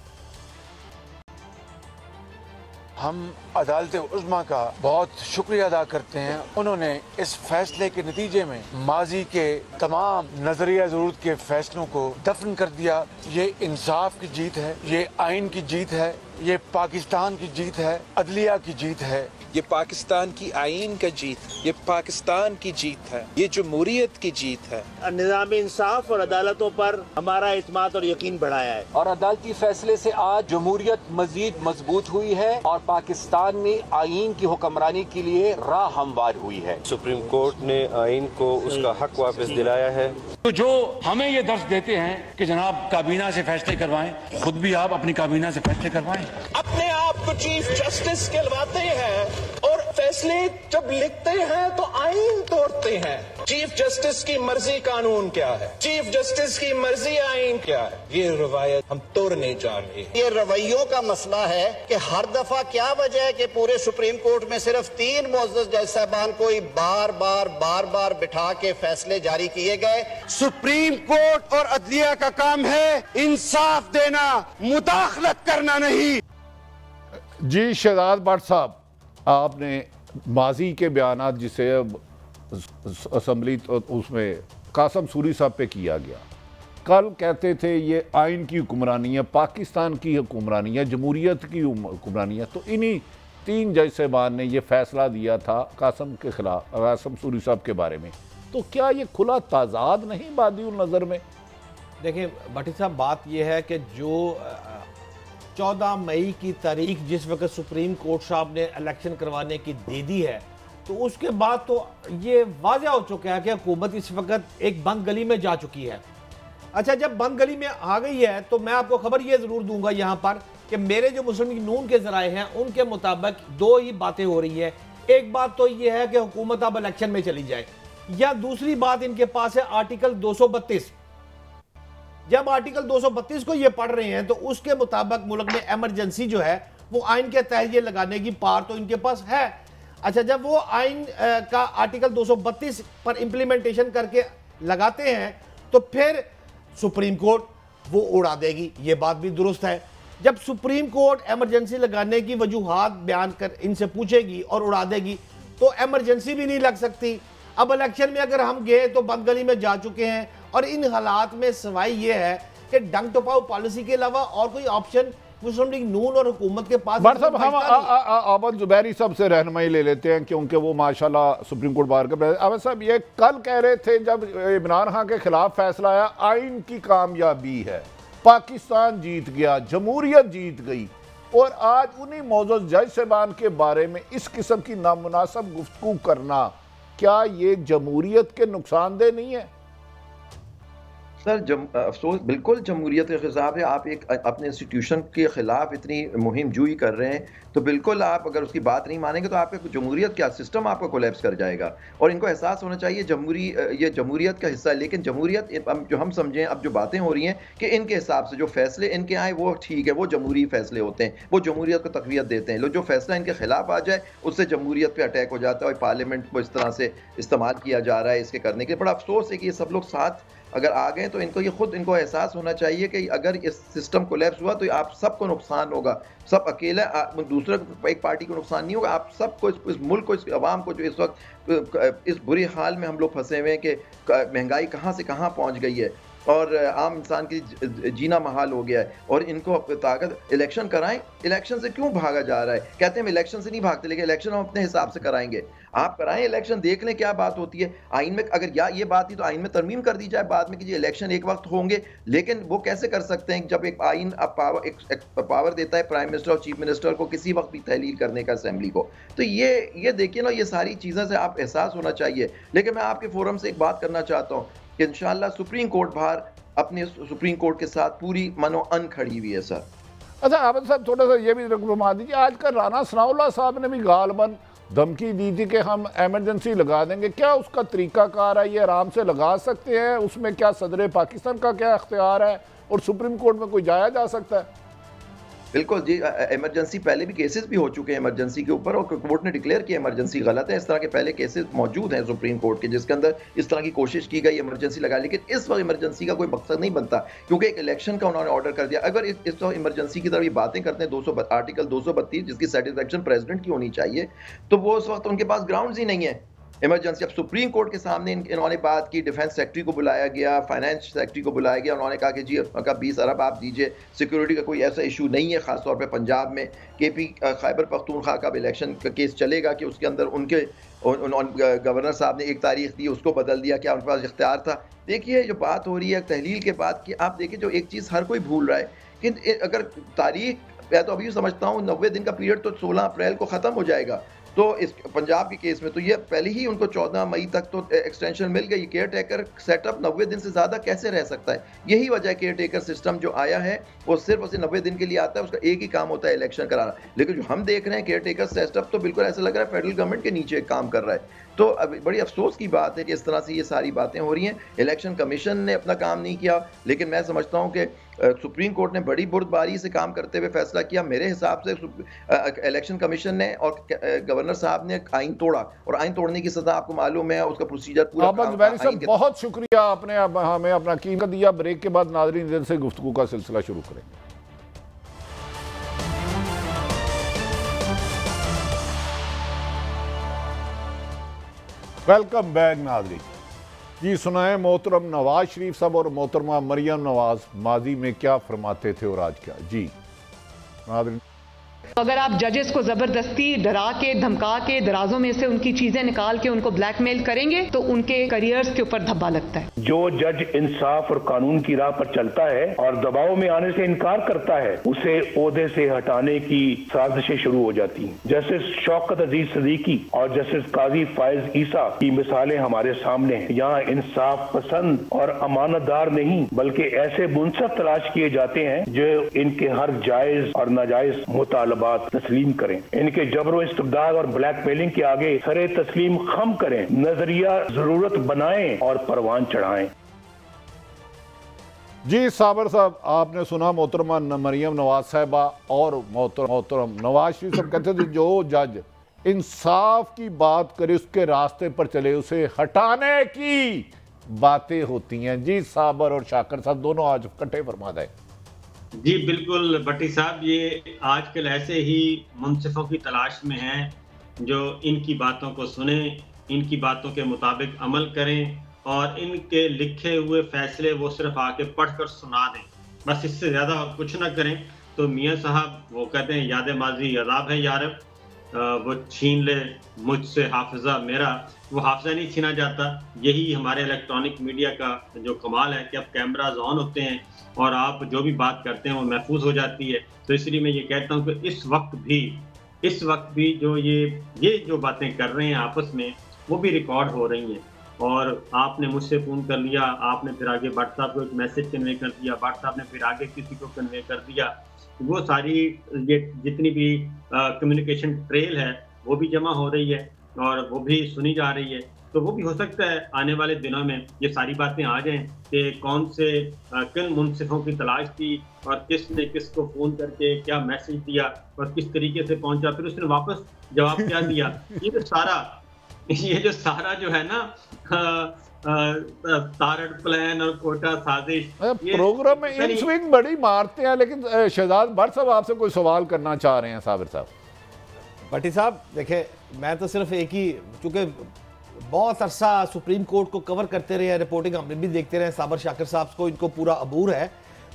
हम अदालत उज़्मा का बहुत शुक्रिया अदा करते हैं। उन्होंने इस फैसले के नतीजे में माजी के तमाम नजरिया ज़रूरत के फैसलों को दफन कर दिया। ये इंसाफ की जीत है, ये आइन की जीत है, ये पाकिस्तान की जीत है, अदलिया की जीत है। ये पाकिस्तान की आइन का जीत, ये पाकिस्तान की जीत है, ये जमहूरियत की जीत है। निज़ाम इंसाफ और अदालतों पर हमारा इत्मीनान और यकीन बढ़ाया है और अदालती फैसले से आज जमहूरियत मजीद मजबूत हुई है और पाकिस्तान में आइन की हुक्मरानी के लिए राह हमवार हुई है। सुप्रीम कोर्ट ने आइन को उसका हक वापस दिलाया है। तो जो हमें ये दर्ज देते हैं कि जनाब काबीना से फैसले करवाएं, खुद भी आप अपनी काबीना से फैसले करवाएं। अपने आप को चीफ जस्टिस कहलवाते हैं और फैसले जब लिखते हैं तो आइन तोड़ते हैं। चीफ जस्टिस की मर्जी कानून क्या है, चीफ जस्टिस की मर्जी आइन क्या है, ये रवायत हम तोड़ने जा रहे हैं। ये रवैयों का मसला है कि हर दफा क्या वजह है कि पूरे सुप्रीम कोर्ट में सिर्फ 3 मुअज़्ज़ज़ जज साहबान को ही बार बार बिठा के फैसले जारी किए गए। सुप्रीम कोर्ट और अदलिया का काम है इंसाफ देना, मुदाखलत करना नहीं। जी शहजाद भट्ट साहब, आपने माजी के बयानात जिसे असम्बली उसमें कासम सूरी साहब पे किया गया, कल कहते थे ये आइन की हुक्मरानी है, पाकिस्तान की हुक्मरानी है, जमहूरियत की हुक्मरानी है, तो इन्हीं 3 जज साहबान ने ये फैसला दिया था कासम के खिलाफ, कासम सूरी साहब के बारे में, तो क्या ये खुला ताजाद नहीं बादिउल नज़र में? देखिए भट्टी साहब, बात यह है कि जो 14 मई की तारीख जिस वक्त सुप्रीम कोर्ट साहब ने इलेक्शन करवाने की दे दी है, तो उसके बाद तो ये वाज़ह हो चुका है कि हुकूमत इस वक्त एक बंद गली में जा चुकी है। अच्छा, जब बंद गली में आ गई है तो मैं आपको खबर ये ज़रूर दूंगा यहाँ पर कि मेरे जो मुस्लिम लीग नून के ज़राए हैं उनके मुताबिक 2 ही बातें हो रही है। एक बात तो ये है कि हुकूमत अब इलेक्शन में चली जाए, या दूसरी बात इनके पास है आर्टिकल 232। जब आर्टिकल 232 को ये पढ़ रहे हैं तो उसके मुताबिक मुल्क में एमरजेंसी जो है वो आइन के तहत ये लगाने की पावर तो इनके पास है। अच्छा, जब वो आइन का आर्टिकल 232 पर इम्प्लीमेंटेशन करके लगाते हैं तो फिर सुप्रीम कोर्ट वो उड़ा देगी, ये बात भी दुरुस्त है। जब सुप्रीम कोर्ट एमरजेंसी लगाने की वजूहात बयान कर इनसे पूछेगी और उड़ा देगी तो एमरजेंसी भी नहीं लग सकती। अब इलेक्शन में अगर हम गए तो बंद गली में जा चुके हैं, और इन हालात में सवाई ये है कि डंग टपाओ पॉलिसी के अलावा और कोई ऑप्शन मुस्लिम लीग नून और हुकूमत के पास। हम अहमद जुबैरी साहब से रहनुमाई ले लेते हैं क्योंकि वो माशाल्लाह सुप्रीम कोर्ट बार के प्रेसिडेंट। अहमद साहब, ये कल कह रहे थे जब इमरान खान के खिलाफ फैसला आया, आइन की कामयाबी है, पाकिस्तान जीत गया, जमहूरियत जीत गई, और आज उन्हीं मौजूद जज साहबान के बारे में इस किस्म की नामुनासिब गुफ्तगू करना, क्या ये जमहूरियत के नुकसानदेह नहीं है? सर, अफसोस बिल्कुल जमहूरियत के खिलाफ है। आप एक अपने इंस्टीट्यूशन के खिलाफ इतनी मुहिम जुई कर रहे हैं तो बिल्कुल आप अगर उसकी बात नहीं मानेंगे तो आपका जमहूरियत क्या सिस्टम आपका कोलैप्स कर जाएगा। और इनको एहसास होना चाहिए ये जमहूरियत का हिस्सा है, लेकिन जमहूरियत जो हम समझें, अब जो बातें हो रही हैं कि इनके हिसाब से जो फैसले इनके आए वो ठीक है, वो जमहूरी फैसले होते हैं, वो जमहूरियत को तक़वियत देते हैं। जो फैसला इनके खिलाफ आ जाए उससे जमहूरियत पर अटैक हो जाता है और पार्लियामेंट को इस तरह से इस्तेमाल किया जा रहा है इसके करने के। बड़ा अफसोस है कि ये सब लोग साथ अगर आ गए तो इनको एहसास होना चाहिए कि अगर इस सिस्टम कोलैप्स हुआ तो आप सबको नुकसान होगा। सब अकेला दूसरे एक पार्टी को नुकसान नहीं होगा, आप सबको, इस मुल्क को, इस अवाम को जो इस वक्त इस बुरी हाल में हम लोग फंसे हुए हैं कि महंगाई कहाँ से कहाँ पहुँच गई है और आम इंसान की जीना महाल हो गया है, और इनको ताकत इलेक्शन कराएं। इलेक्शन से क्यों भागा जा रहा है? कहते हैं हम इलेक्शन से नहीं भागते, लेकिन इलेक्शन हम अपने हिसाब से कराएंगे। आप कराएं इलेक्शन, देख लें क्या बात होती है। आइन में अगर ये बात थी तो आइन में तरमीम कर दी जाए बाद में कि ये इलेक्शन एक वक्त होंगे, लेकिन वो कैसे कर सकते हैं जब एक आइन पावर देता है प्राइम मिनिस्टर और चीफ मिनिस्टर को किसी वक्त भी तहलील करने का असेंबली को। तो ये देखिए ना, ये सारी चीज़ें से आप एहसास होना चाहिए। लेकिन मैं आपके फोरम से एक बात करना चाहता हूँ, कि इंशाअल्लाह सुप्रीम कोर्ट बाहर अपने सुप्रीम कोर्ट के साथ पूरी मनो अन खड़ी हुई है सर। अच्छा आबिद साहब, थोड़ा सा ये भी घुमा दीजिए, आजकल राना सनाउल्लाह साहब ने भी गालबन धमकी दी थी कि हम एमरजेंसी लगा देंगे, क्या उसका तरीकाकार है? ये आराम से लगा सकते हैं? उसमें क्या सदर पाकिस्तान का क्या इख्तियार है और सुप्रीम कोर्ट में कोई जाया जा सकता है? बिल्कुल जी, इमरजेंसी पहले भी केसेस भी हो चुके हैं इमरजेंसी के ऊपर, और कोर्ट ने डिक्लेयर किया इमरजेंसी गलत है। इस तरह के पहले केसेस मौजूद हैं सुप्रीम कोर्ट के जिसके अंदर इस तरह की कोशिश की गई इमरजेंसी लगा, लेकिन इस वक्त इमरजेंसी का कोई मकसद नहीं बनता क्योंकि एक इलेक्शन का उन्होंने ऑर्डर कर दिया। अगर इस वक्त इमरजेंसी की तरफ ये बातें करते हैं आर्टिकल 232 जिसकी सेटिस्फेक्शन प्रेसिडेंट की होनी चाहिए, तो वो उस वक्त उनके पास ग्राउंड ही नहीं है इमरजेंसी। अब सुप्रीम कोर्ट के सामने इन्होंने बात की, डिफेंस सेक्रेटरी को बुलाया गया, फाइनेंस सेक्रेटरी को बुलाया गया, उन्होंने कहा कि जी 20 अरब आप दीजिए, सिक्योरिटी का कोई ऐसा इशू नहीं है, खासतौर पे पंजाब में केपी खैबर पख्तूनख्वा का इलेक्शन का केस चलेगा कि उसके अंदर उनके गवर्नर साहब ने एक तारीख दी, उसको बदल दिया, क्या उनके पास इख्तियार था? देखिए जो बात हो रही है तहलील के बाद कि आप देखिए जो एक चीज़ हर कोई भूल रहा है कि अगर तारीख, मैं तो अभी समझता हूँ 90 दिन का पीरियड तो 16 अप्रैल को ख़त्म हो जाएगा, तो इस पंजाब के केस में तो ये पहले ही उनको 14 मई तक तो एक्सटेंशन मिल गई। केयर टेकर सेटअप 90 दिन से ज़्यादा कैसे रह सकता है? यही वजह है केयर टेकर सिस्टम जो आया है वो सिर्फ उसे 90 दिन के लिए आता है, उसका एक ही काम होता है इलेक्शन कराना। लेकिन जो हम देख रहे हैं केयर टेकर सेटअप तो बिल्कुल ऐसा लग रहा है फेडरल गवर्नमेंट के नीचे काम कर रहा है। तो अब बड़ी अफसोस की बात है कि इस तरह से ये सारी बातें हो रही हैं। इलेक्शन कमीशन ने अपना काम नहीं किया, लेकिन मैं समझता हूँ कि सुप्रीम कोर्ट ने बड़ी बुर्दबारी से काम करते हुए फैसला किया। मेरे हिसाब से इलेक्शन कमीशन ने और गवर्नर साहब ने आइन तोड़ा, और आइन तोड़ने की सजा आपको मालूम है, उसका प्रोसीजर पूरा बहुत शुक्रिया, आपने अब हमें अपना कीमत दिया। ब्रेक के बाद नाज़रीन इधर से गुफ्तगू का सिलसिला शुरू करेंगे। वेलकम बैक नाज़रीन। जी सुनाएं मोहतरम नवाज शरीफ साहब और मोहतरमा मरियम नवाज माजी में क्या फरमाते थे और आज क्या। जी नाज़रीन, अगर आप जजेस को जबरदस्ती डरा के धमका के दराजों में से उनकी चीजें निकाल के उनको ब्लैकमेल करेंगे तो उनके करियर्स के ऊपर धब्बा लगता है। जो जज इंसाफ और कानून की राह पर चलता है और दबाव में आने से इनकार करता है, उसे ओहदे से हटाने की साजिशें शुरू हो जाती हैं। जस्टिस शौकत अजीज सदीकी और जस्टिस काजी फायज ईसा की मिसालें हमारे सामने हैं। यहाँ इंसाफ पसंद और अमानतदार नहीं बल्कि ऐसे मुनसफ तलाश किए जाते हैं जो इनके हर जायज और नाजायज मुतालबात तस्लीम करें। इनके जबरो इस्तिबदाद और ब्लैकमेलिंग के आगे सरे तस्लीम खम करें, नजरिया जरूरत बनाएं और परवान चढ़ाएं। जी साबर साहब, आपने सुना मोहतरमा मरियम नवाज साहिबा और मोहतरम नवाज शरीफ साहब कहते थे जो जज इंसाफ की बात करे उसके रास्ते पर चले उसे हटाने की बातें होती हैं। जी साबर और शाकर साहब दोनों आज इकट्ठे फरमा दें। जी बिल्कुल भट्टी साहब, ये आजकल ऐसे ही मुनसिफों की तलाश में हैं जो इनकी बातों को सुने, इनकी बातों के मुताबिक अमल करें और इनके लिखे हुए फैसले वो सिर्फ आके पढ़कर सुना दें, बस इससे ज़्यादा कुछ ना करें। तो मियाँ साहब वो कहते हैं याद माजी अज़ाब है यारब, वो छीन ले मुझसे हाफिज़ा मेरा, वो हाफिज़ा नहीं छीना जाता। यही हमारे इलेक्ट्रॉनिक मीडिया का जो कमाल है कि अब कैमराज ऑन होते हैं और आप जो भी बात करते हैं वो महफूज हो जाती है। तो इसलिए मैं ये कहता हूँ कि इस वक्त भी जो ये जो बातें कर रहे हैं आपस में वो भी रिकॉर्ड हो रही हैं। और आपने मुझसे फ़ोन कर लिया, आपने फिर आगे भट्ट साहब को एक मैसेज कन्वे कर दिया, भट्ट साहब ने फिर आगे किसी को कन्वे कर दिया। वो सारी ये जितनी भी कम्युनिकेशन ट्रेल है वो भी जमा हो रही है और वो भी सुनी जा रही है। तो वो भी हो सकता है आने वाले दिनों में ये सारी बातें आ जाएं कि कौन से किन मुनसिफों की तलाश थी और किसने किसको फ़ोन करके क्या मैसेज दिया और किस तरीके से पहुंचा, फिर उसने वापस जवाब क्या दिया। ये जो सारा जो है ना तारड़ प्लान और कोटा साजिश प्रोग्राम में इन स्विंग बड़ी मारते हैं। लेकिन शहजाद भट्ट साहब आपसे कोई सवाल करना चाह रहे हैं। साबिर साहब, भट्टी साहब देखें, मैं तो सिर्फ एक ही, चूँकि बहुत अरसा सुप्रीम कोर्ट को कवर करते रहे हैं, रिपोर्टिंग हम भी देखते रहे, साबर शाकिर साहब को इनको पूरा अबूर है।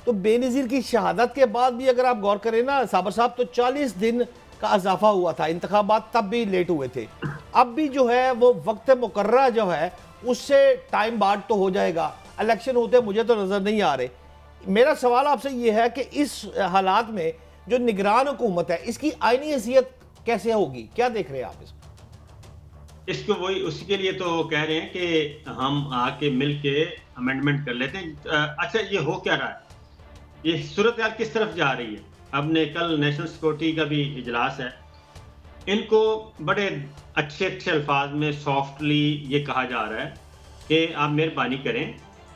तो बेनज़ीर की शहादत के बाद भी अगर आप गौर करें ना साबर साहब, तो 40 दिन का इजाफा हुआ था, इंतखाबात तब भी लेट हुए थे। अब भी जो है वो वक्त मुकर्ररा जो है उससे टाइम बाद तो हो जाएगा, इलेक्शन होते मुझे तो नज़र नहीं आ रहे। मेरा सवाल आपसे ये है कि इस हालात में जो निगरान हुकूमत है इसकी आईनी हैसियत कैसे होगी, क्या देख रहे हैं आप इसको? इसको वही उसी के लिए तो कह रहे हैं कि हम आके मिल के अमेंडमेंट कर लेते हैं। अच्छा, ये हो क्या रहा है, ये सूरत हाल किस तरफ जा रही है? हमने कल नेशनल सिक्योरिटी का भी इजलास है, इनको बड़े अच्छे अच्छे अल्फाज में सॉफ्टली ये कहा जा रहा है कि आप मेहरबानी करें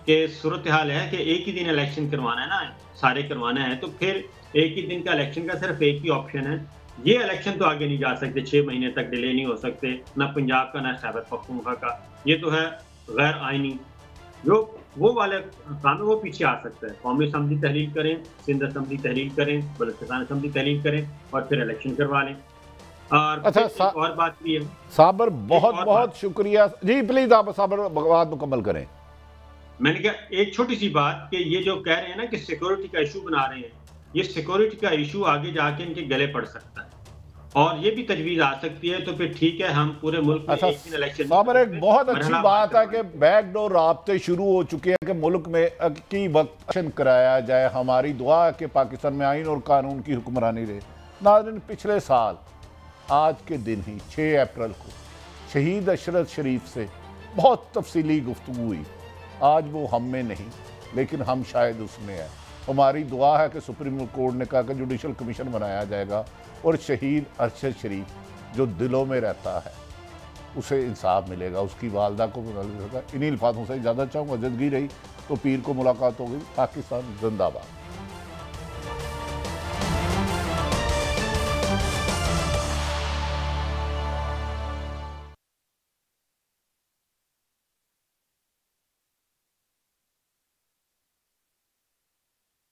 कि सूरत हाल है कि एक ही दिन इलेक्शन करवाना है ना, सारे करवाना है, तो फिर एक ही दिन का इलेक्शन का सिर्फ एक ही ऑप्शन है। ये इलेक्शन तो आगे नहीं जा सकते, 6 महीने तक डिले नहीं हो सकते, ना पंजाब का ना खैबर पख्तूनख्वा का, ये तो है गैर आइनी। जो वो वाले काम है वो पीछे आ सकता है। कौमी असम्बली तहलील करें, सिंध असम्बली तहलील करें, बलूचिस्तान असम्बली तहलील करें और फिर इलेक्शन करवा लें। और अच्छा, और बात भी है साबर, बहुत बहुत शुक्रिया जी। प्लीज आप साबर बात मुकम्मल करें। मैंने कहा एक छोटी सी बात कि ये जो कह रहे हैं ना कि सिक्योरिटी का इशू बना रहे हैं, ये सिक्योरिटी का इशू आगे जाके इनके गले पड़ सकता है और ये भी तजवीज आ सकती है। तो फिर ठीक है, हम पूरे मुल्क में एक दिन इलेक्शन। साबर, एक बहुत अच्छी बात है कि बैकडोर राब्ते शुरू हो चुके हैं कि मुल्क में की वक्त इलेक्शन कराया जाए। हमारी दुआ है कि पाकिस्तान में आइन और कानून की हुक्मरानी रहे। नाज़रीन, पिछले साल आज के दिन ही 6 अप्रैल को शहीद अशरफ शरीफ से बहुत तफसीली गुफ्तगू हुई। आज वो हम में नहीं, लेकिन हम शायद उसमें हैं। हमारी दुआ है कि सुप्रीम कोर्ट ने कहा कि जुडिशल कमीशन बनाया जाएगा और शहीद अरशद शरीफ जो दिलों में रहता है उसे इंसाफ मिलेगा, उसकी वालदा को मिलेगा। इन्हीं अल्फाजों से इजाज़त चाहूँगा। जदगी रही तो पीर को मुलाकात होगी। पाकिस्तान जिंदाबाद।